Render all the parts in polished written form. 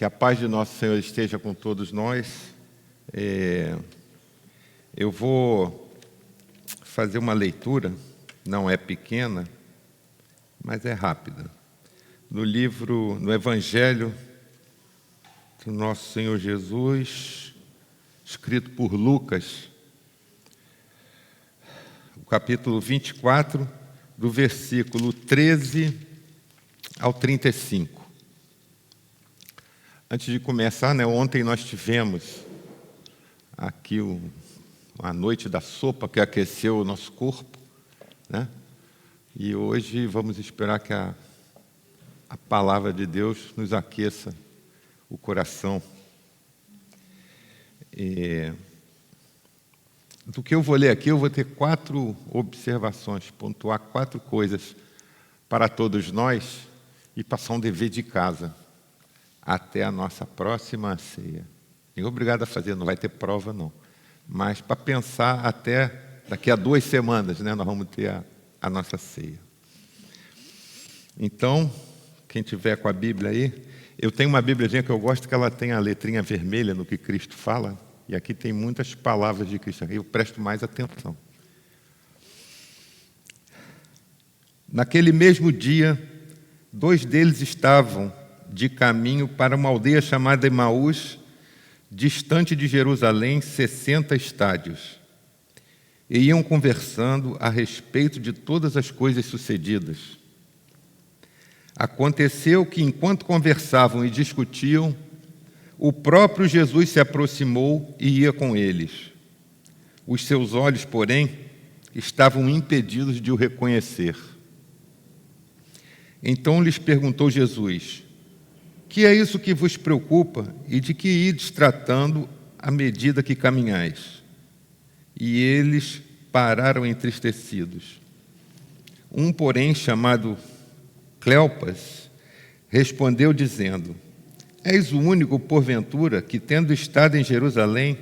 Que a paz de nosso Senhor esteja com todos nós. Eu vou fazer uma leitura, não é pequena, mas é rápida, no Evangelho do nosso Senhor Jesus, escrito por Lucas, o capítulo 24, do versículo 13 ao 35. Antes de começar, ontem nós tivemos aqui a noite da sopa que aqueceu o nosso corpo, E hoje vamos esperar que a palavra de Deus nos aqueça o coração. Do que eu vou ler aqui, eu vou ter 4 observações, pontuar 4 coisas para todos nós e passar um dever de casa até a nossa próxima ceia. Nem obrigado a fazer, não vai ter prova não, mas para pensar até daqui a 2 semanas, nós vamos ter a nossa ceia. Então, quem tiver com a Bíblia aí, eu tenho uma Bíbliazinha que eu gosto, que ela tem a letrinha vermelha no que Cristo fala, e aqui tem muitas palavras de Cristo, eu presto mais atenção. Naquele mesmo dia, 2 deles estavam de caminho para uma aldeia chamada Emaús, distante de Jerusalém, 60 estádios. E iam conversando a respeito de todas as coisas sucedidas. Aconteceu que, enquanto conversavam e discutiam, o próprio Jesus se aproximou e ia com eles. Os seus olhos, porém, estavam impedidos de o reconhecer. Então lhes perguntou Jesus: que é isso que vos preocupa e de que ides tratando à medida que caminhais? E eles pararam entristecidos. Um, porém, chamado Cleopas, respondeu dizendo: és o único, porventura, que, tendo estado em Jerusalém,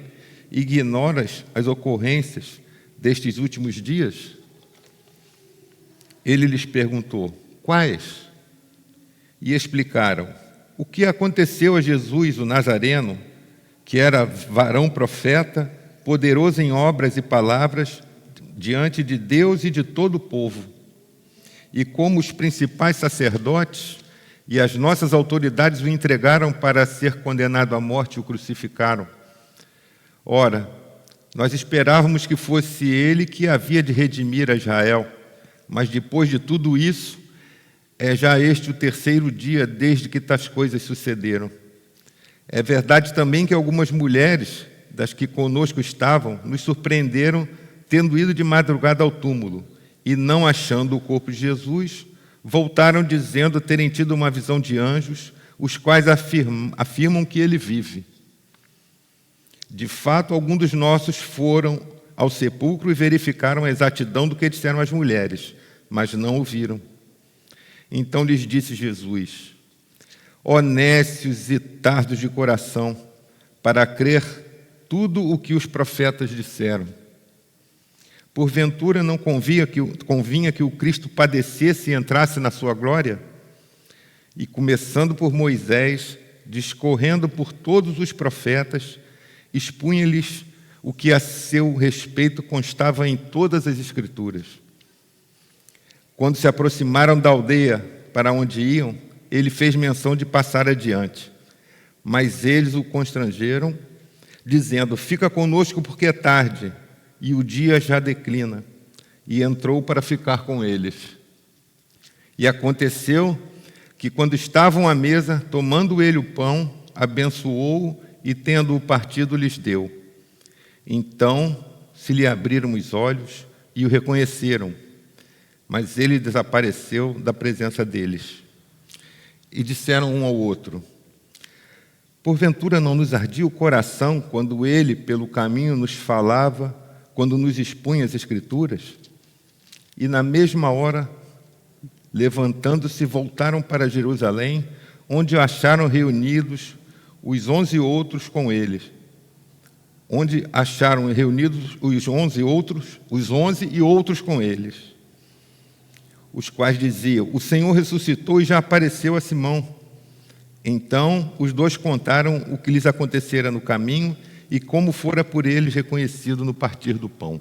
ignoras as ocorrências destes últimos dias? Ele lhes perguntou: quais? E explicaram: o que aconteceu a Jesus, o Nazareno, que era varão profeta, poderoso em obras e palavras diante de Deus e de todo o povo, e como os principais sacerdotes e as nossas autoridades o entregaram para ser condenado à morte e o crucificaram. Ora, nós esperávamos que fosse ele que havia de redimir a Israel, mas depois de tudo isso, é já este o 3º dia desde que tais coisas sucederam. É verdade também que algumas mulheres das que conosco estavam nos surpreenderam tendo ido de madrugada ao túmulo e, não achando o corpo de Jesus, voltaram dizendo terem tido uma visão de anjos, os quais afirmam que ele vive. De fato, alguns dos nossos foram ao sepulcro e verificaram a exatidão do que disseram as mulheres, mas não o viram. Então lhes disse Jesus: ó nécios e tardos de coração, para crer tudo o que os profetas disseram. Porventura não convinha que o Cristo padecesse e entrasse na sua glória? E começando por Moisés, discorrendo por todos os profetas, expunha-lhes o que a seu respeito constava em todas as Escrituras. Quando se aproximaram da aldeia para onde iam, ele fez menção de passar adiante. Mas eles o constrangeram, dizendo: fica conosco porque é tarde, e o dia já declina. E entrou para ficar com eles. E aconteceu que, quando estavam à mesa, tomando ele o pão, abençoou-o e, tendo-o partido, lhes deu. Então se lhe abriram os olhos e o reconheceram, mas ele desapareceu da presença deles. E disseram um ao outro: porventura não nos ardia o coração quando ele, pelo caminho, nos falava, quando nos expunha as Escrituras? E na mesma hora, levantando-se, voltaram para Jerusalém, onde acharam reunidos os 11 outros com eles. Onde acharam reunidos os 11 e outros com eles, os quais diziam: o Senhor ressuscitou e já apareceu a Simão. Então os dois contaram o que lhes acontecera no caminho e como fora por eles reconhecido no partir do pão.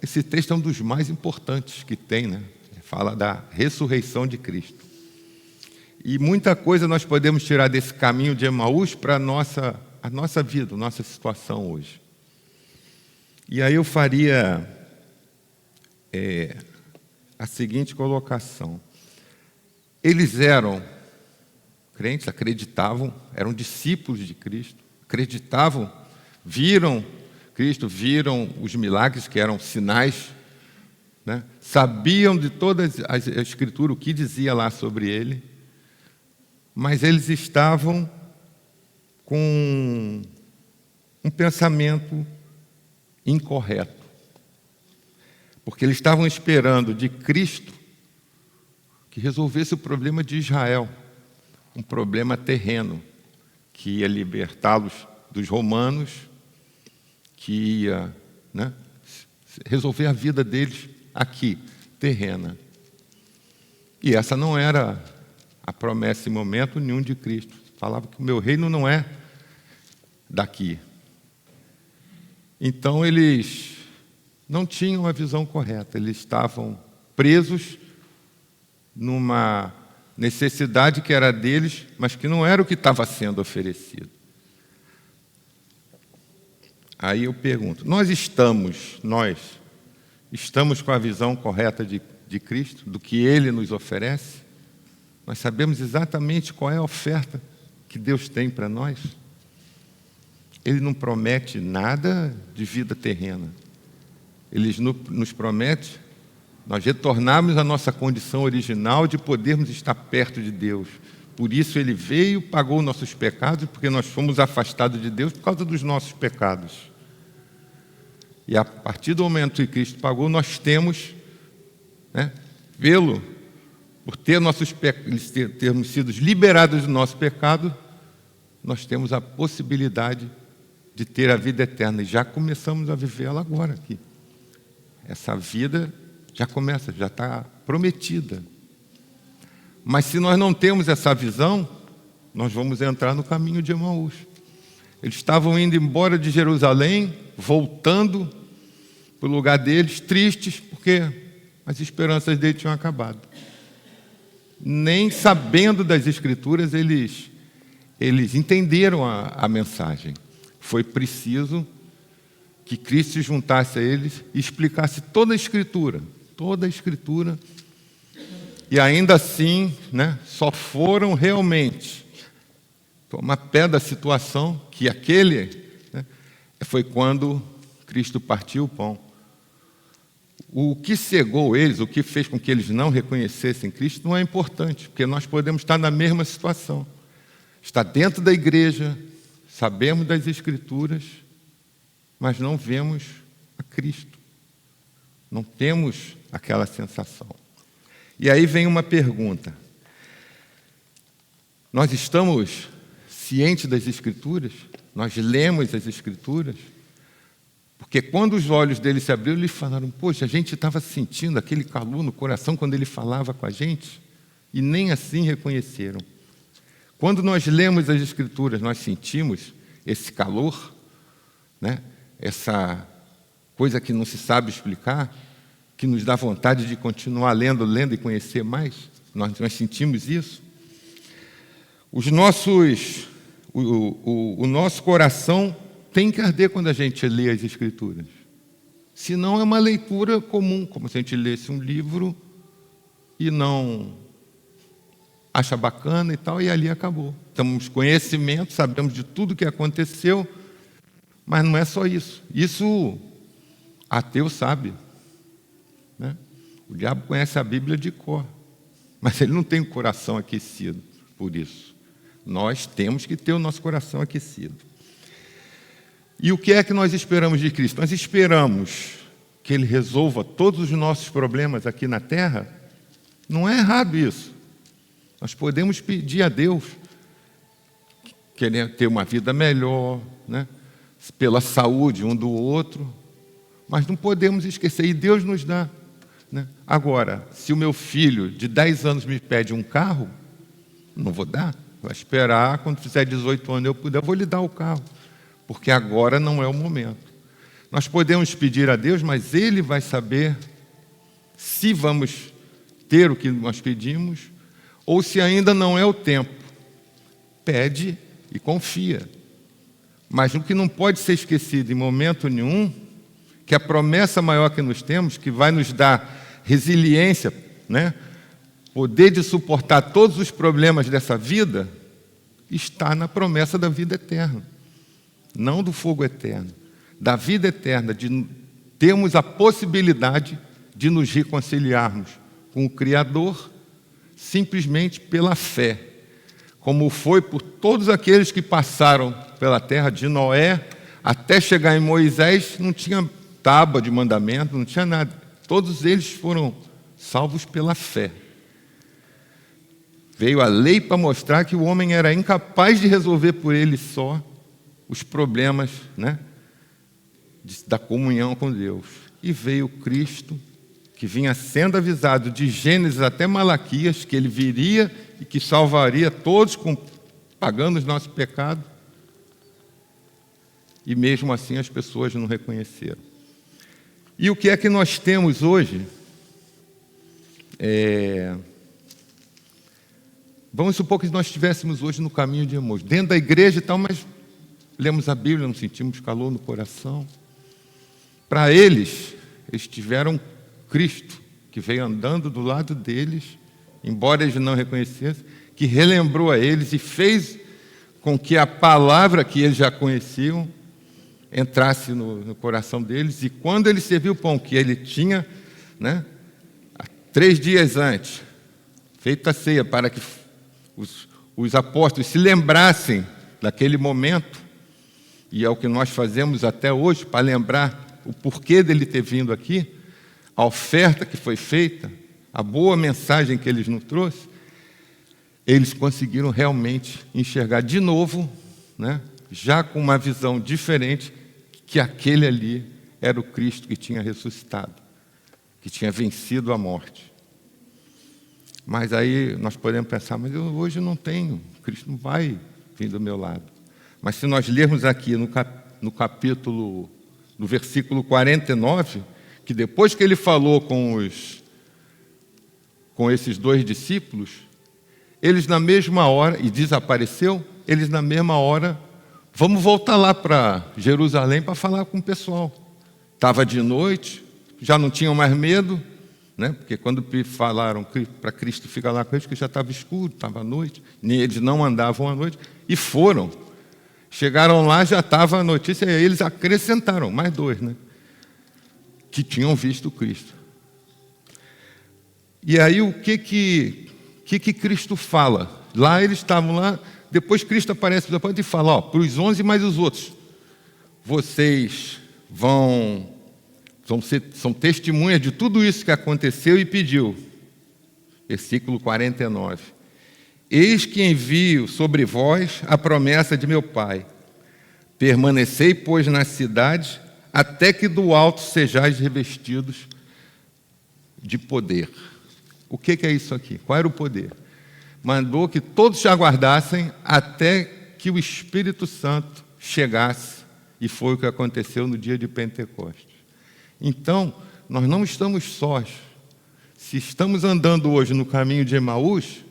Esse texto é um dos mais importantes que tem, né? Fala da ressurreição de Cristo. E muita coisa nós podemos tirar desse caminho de Emaús para a nossa vida, a nossa situação hoje. E aí eu faria a seguinte colocação. Eles eram crentes, acreditavam, eram discípulos de Cristo, acreditavam, viram Cristo, viram os milagres que eram sinais, né? Sabiam de toda a Escritura, o que dizia lá sobre ele, mas eles estavam com um pensamento incorreto, porque eles estavam esperando de Cristo que resolvesse o problema de Israel, um problema terreno, que ia libertá-los dos romanos, que ia, né, resolver a vida deles aqui, terrena. E essa não era a promessa em momento nenhum de Cristo. Falava que o meu reino não é daqui. Então eles não tinham a visão correta, eles estavam presos numa necessidade que era deles, mas que não era o que estava sendo oferecido. Aí eu pergunto, nós estamos com a visão correta de Cristo, do que Ele nos oferece? Nós sabemos exatamente qual é a oferta que Deus tem para nós? Ele não promete nada de vida terrena. Ele nos promete nós retornarmos à nossa condição original de podermos estar perto de Deus. Por isso Ele veio, pagou nossos pecados, porque nós fomos afastados de Deus por causa dos nossos pecados. E a partir do momento que Cristo pagou, nós temos, né, por termos sido liberados do nosso pecado, nós temos a possibilidade de ter a vida eterna. E já começamos a vivê-la agora aqui. Essa vida já começa, já está prometida. Mas se nós não temos essa visão, nós vamos entrar no caminho de Emaús. Eles estavam indo embora de Jerusalém, voltando para o lugar deles, tristes, porque as esperanças deles tinham acabado. Nem sabendo das Escrituras, eles entenderam a mensagem. Foi preciso que Cristo se juntasse a eles e explicasse toda a Escritura, e ainda assim, né, só foram realmente tomar pé da situação, que né, foi quando Cristo partiu o pão. O que cegou eles, o que fez com que eles não reconhecessem Cristo, não é importante, porque nós podemos estar na mesma situação. Está dentro da igreja, sabemos das Escrituras, mas não vemos a Cristo. Não temos aquela sensação. E aí vem uma pergunta. Nós estamos cientes das Escrituras? Nós lemos as Escrituras? Porque quando os olhos deles se abriram, eles falaram, poxa, a gente estava sentindo aquele calor no coração quando ele falava com a gente, e nem assim reconheceram. Quando nós lemos as Escrituras, nós sentimos esse calor, né? Essa coisa que não se sabe explicar, que nos dá vontade de continuar lendo e conhecer mais. Nós sentimos isso. O nosso coração tem que arder quando a gente lê as Escrituras. Senão é uma leitura comum, como se a gente lesse um livro e não acha bacana e tal, e ali acabou. Temos conhecimento, sabemos de tudo que aconteceu, mas não é só isso. Isso ateu sabe, né? O diabo conhece a Bíblia de cor, mas ele não tem o coração aquecido por isso. Nós temos que ter o nosso coração aquecido. E o que é que nós esperamos de Cristo? Nós esperamos que Ele resolva todos os nossos problemas aqui na terra? Não é errado isso. Nós podemos pedir a Deus, querer ter uma vida melhor, né? Pela saúde um do outro, mas não podemos esquecer, e Deus nos dá. né? Agora, se o meu filho de 10 anos me pede um carro, não vou dar. Vai esperar, quando fizer 18 anos eu puder, eu vou lhe dar o carro. Porque agora não é o momento. Nós podemos pedir a Deus, mas Ele vai saber se vamos ter o que nós pedimos ou se ainda não é o tempo. Pede e confia. Mas o que não pode ser esquecido em momento nenhum, que a promessa maior que nós temos, que vai nos dar resiliência, né? Poder de suportar todos os problemas dessa vida, está na promessa da vida eterna. Não do fogo eterno. Da vida eterna, de termos a possibilidade de nos reconciliarmos com o Criador, simplesmente pela fé. Como foi por todos aqueles que passaram pela terra, de Noé até chegar em Moisés, não tinha tábua de mandamento, não tinha nada. Todos eles foram salvos pela fé. Veio a lei para mostrar que o homem era incapaz de resolver por ele só os problemas, né, da comunhão com Deus. E veio Cristo, que vinha sendo avisado de Gênesis até Malaquias, que ele viria e que salvaria todos pagando os nossos pecados. E mesmo assim as pessoas não reconheceram. E o que é que nós temos hoje? Vamos supor que nós estivéssemos hoje no caminho de Emaús, dentro da igreja e tal, mas lemos a Bíblia, não sentimos calor no coração. Para eles tiveram Cristo, que veio andando do lado deles, embora eles não reconhecessem, que relembrou a eles e fez com que a palavra que eles já conheciam entrasse no coração deles. E quando ele serviu o pão que ele tinha, né, 3 dias antes, feita a ceia, para que os apóstolos se lembrassem daquele momento, e é o que nós fazemos até hoje, para lembrar o porquê dele ter vindo aqui, a oferta que foi feita, a boa mensagem que ele nos trouxe, eles conseguiram realmente enxergar de novo, né, já com uma visão diferente, que aquele ali era o Cristo que tinha ressuscitado, que tinha vencido a morte. Mas aí nós podemos pensar, mas eu hoje não tenho, Cristo não vai vir do meu lado. Mas se nós lermos aqui no capítulo, no versículo 49, que depois que ele falou com esses 2 discípulos, eles na mesma hora, e desapareceu, eles na mesma hora, vamos voltar lá para Jerusalém para falar com o pessoal. Estava de noite, já não tinham mais medo, né? Porque quando falaram para Cristo ficar lá com eles, que já estava escuro, estava à noite, nem eles não andavam à noite, e foram. Chegaram lá, já estava a notícia, e eles acrescentaram, mais 2, né, que tinham visto Cristo. E aí o que Cristo fala? Lá eles estavam lá, depois Cristo aparece depois e fala, para os 11 mais os outros, vocês são testemunhas de tudo isso que aconteceu, e pediu, versículo 49, eis que envio sobre vós a promessa de meu Pai, permanecei, pois, na cidade, até que do alto sejais revestidos de poder. O que é isso aqui? Qual era o poder? Mandou que todos aguardassem até que o Espírito Santo chegasse, e foi o que aconteceu no dia de Pentecostes. Então, nós não estamos sós. Se estamos andando hoje no caminho de Emaús,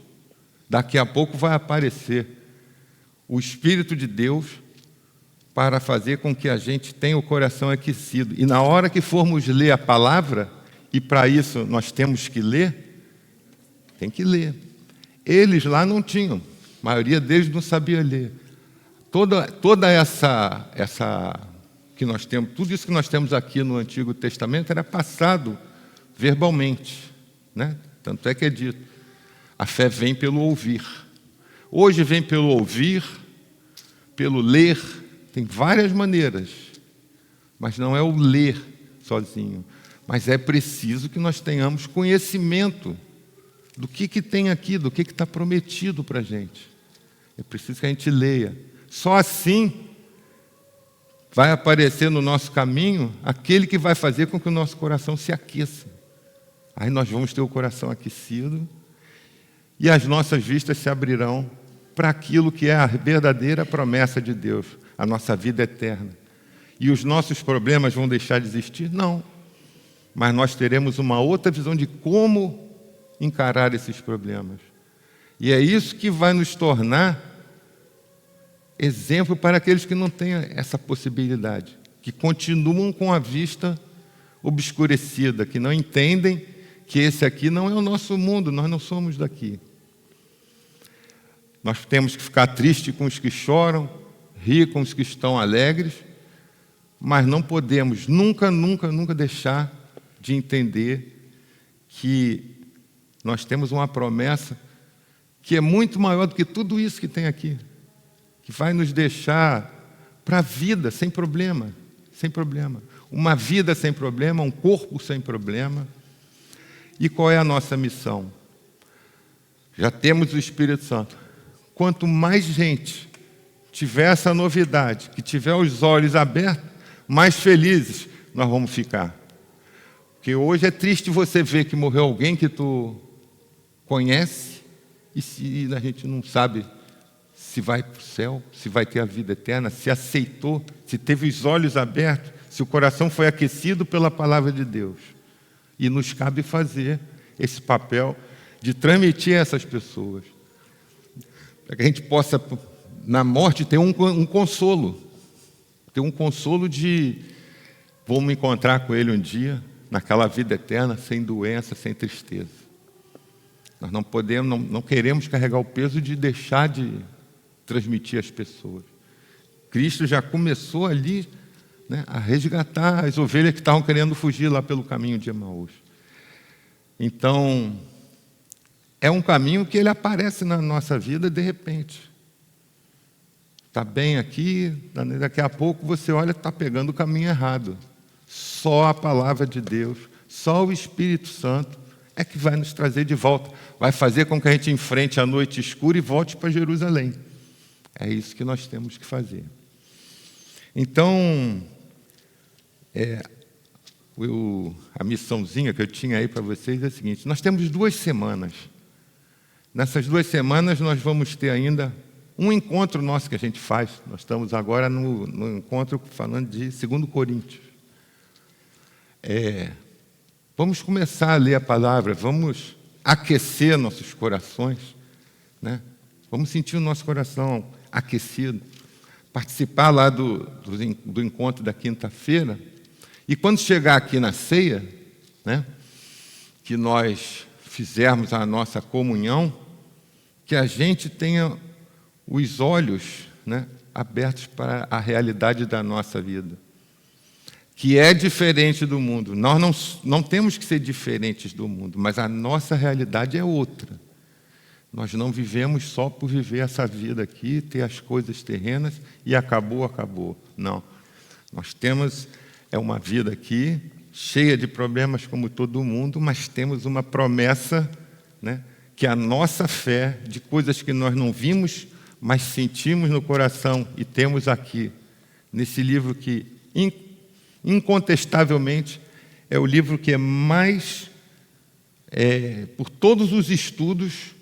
daqui a pouco vai aparecer o Espírito de Deus para fazer com que a gente tenha o coração aquecido. E na hora que formos ler a palavra, e para isso nós temos que ler, tem que ler. Eles lá não tinham, a maioria deles não sabia ler. Toda essa que nós temos, tudo isso que nós temos aqui no Antigo Testamento era passado verbalmente, né? Tanto é que é dito, a fé vem pelo ouvir. Hoje vem pelo ouvir, pelo ler, tem várias maneiras, mas não é o ler sozinho, mas é preciso que nós tenhamos conhecimento do que tem aqui, do que está prometido para a gente. É preciso que a gente leia. Só assim vai aparecer no nosso caminho aquele que vai fazer com que o nosso coração se aqueça. Aí nós vamos ter o coração aquecido e as nossas vistas se abrirão para aquilo que é a verdadeira promessa de Deus, a nossa vida eterna. E os nossos problemas vão deixar de existir? Não. Mas nós teremos uma outra visão de como encarar esses problemas. E é isso que vai nos tornar exemplo para aqueles que não têm essa possibilidade, que continuam com a vista obscurecida, que não entendem que esse aqui não é o nosso mundo, nós não somos daqui. Nós temos que ficar tristes com os que choram, rir com os que estão alegres, mas não podemos nunca deixar de entender que nós temos uma promessa que é muito maior do que tudo isso que tem aqui, que vai nos deixar para a vida sem problema, sem problema. Uma vida sem problema, um corpo sem problema. E qual é a nossa missão? Já temos o Espírito Santo. Quanto mais gente tiver essa novidade, que tiver os olhos abertos, mais felizes nós vamos ficar. Porque hoje é triste você ver que morreu alguém que tu conhece e se a gente não sabe se vai para o céu, se vai ter a vida eterna, se aceitou, se teve os olhos abertos, se o coração foi aquecido pela palavra de Deus. E nos cabe fazer esse papel de transmitir a essas pessoas, para que a gente possa, na morte, ter um consolo. Ter um consolo de vou me encontrar com Ele um dia, naquela vida eterna, sem doença, sem tristeza. Nós não podemos, não queremos carregar o peso de deixar de transmitir às pessoas. Cristo já começou ali, né, a resgatar as ovelhas que estavam querendo fugir lá pelo caminho de Emaús. Então, é um caminho que ele aparece na nossa vida de repente. Está bem aqui, daqui a pouco você olha, está pegando o caminho errado. Só a palavra de Deus, só o Espírito Santo é que vai nos trazer de volta. Vai fazer com que a gente enfrente a noite escura e volte para Jerusalém. É isso que nós temos que fazer. Então, a missãozinha que eu tinha aí para vocês é a seguinte: nós temos 2 semanas. Nessas 2 semanas nós vamos ter ainda um encontro nosso que a gente faz. Nós estamos agora no encontro falando de 2 Coríntios. Vamos começar a ler a palavra, vamos aquecer nossos corações, né? Vamos sentir o nosso coração aquecido, participar lá do encontro da quinta-feira, e quando chegar aqui na ceia, né, que nós fizermos a nossa comunhão, que a gente tenha os olhos, né, abertos para a realidade da nossa vida, que é diferente do mundo. Nós não temos que ser diferentes do mundo, mas a nossa realidade é outra. Nós não vivemos só por viver essa vida aqui, ter as coisas terrenas e acabou. Não. Nós temos uma vida aqui cheia de problemas como todo mundo, mas temos uma promessa, né, que a nossa fé, de coisas que nós não vimos, mas sentimos no coração e temos aqui, nesse livro que, incontestavelmente, é o livro que é mais, por todos os estudos,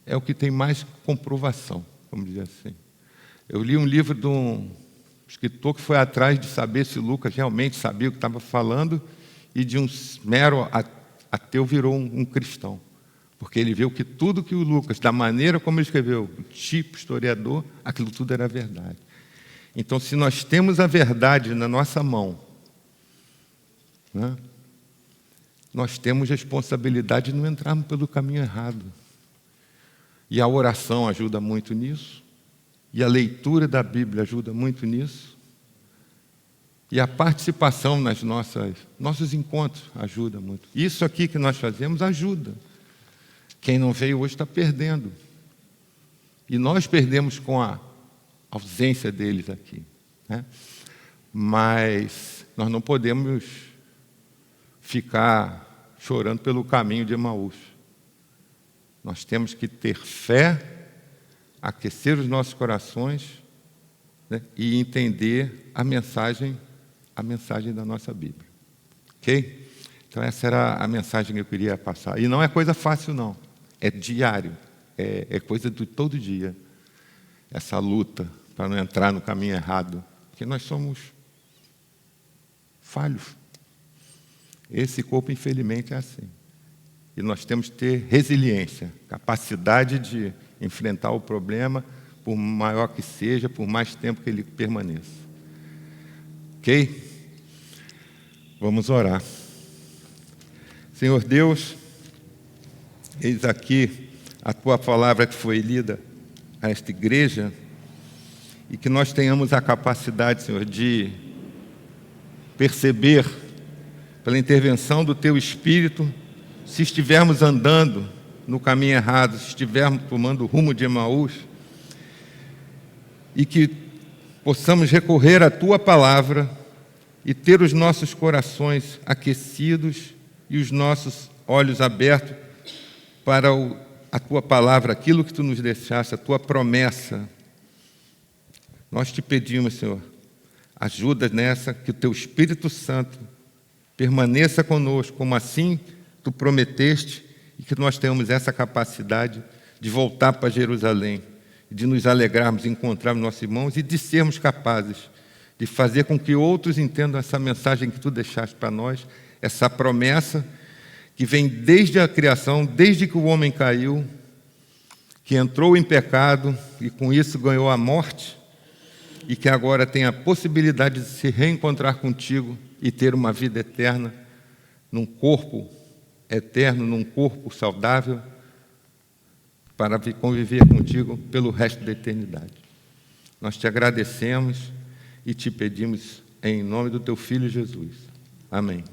é o que tem mais comprovação, vamos dizer assim. Eu li um livro de um escritor que foi atrás de saber se Lucas realmente sabia o que estava falando, e de um mero ateu virou um cristão. Porque ele viu que tudo que o Lucas, da maneira como ele escreveu, o tipo historiador, aquilo tudo era verdade. Então, se nós temos a verdade na nossa mão, né, nós temos responsabilidade de não entrarmos pelo caminho errado. E a oração ajuda muito nisso, e a leitura da Bíblia ajuda muito nisso, e a participação nos nossos encontros ajuda muito. Isso aqui que nós fazemos ajuda. Quem não veio hoje está perdendo. E nós perdemos com a ausência deles aqui, né? Mas nós não podemos ficar chorando pelo caminho de Emaús. Nós temos que ter fé, aquecer os nossos corações, né, e entender a mensagem da nossa Bíblia. Ok? Então essa era a mensagem que eu queria passar. E não é coisa fácil, não. É diário. É coisa de todo dia. Essa luta para não entrar no caminho errado. Porque nós somos falhos. Esse corpo, infelizmente, é assim. E nós temos que ter resiliência, capacidade de enfrentar o problema, por maior que seja, por mais tempo que ele permaneça. Ok? Vamos orar. Senhor Deus, eis aqui a Tua palavra que foi lida a esta igreja, e que nós tenhamos a capacidade, Senhor, de perceber, pela intervenção do Teu Espírito, se estivermos andando no caminho errado, se estivermos tomando o rumo de Emaús, e que possamos recorrer à Tua palavra e ter os nossos corações aquecidos e os nossos olhos abertos para a Tua palavra, aquilo que Tu nos deixaste, a Tua promessa. Nós te pedimos, Senhor, ajuda nessa, que o Teu Espírito Santo permaneça conosco, como assim Tu prometeste, e que nós tenhamos essa capacidade de voltar para Jerusalém, de nos alegrarmos, encontrarmos nossos irmãos e de sermos capazes de fazer com que outros entendam essa mensagem que Tu deixaste para nós, essa promessa que vem desde a criação, desde que o homem caiu, que entrou em pecado e com isso ganhou a morte, e que agora tem a possibilidade de se reencontrar contigo e ter uma vida eterna, num corpo eterno, num corpo saudável, para conviver contigo pelo resto da eternidade. Nós te agradecemos e te pedimos em nome do Teu Filho Jesus. Amém.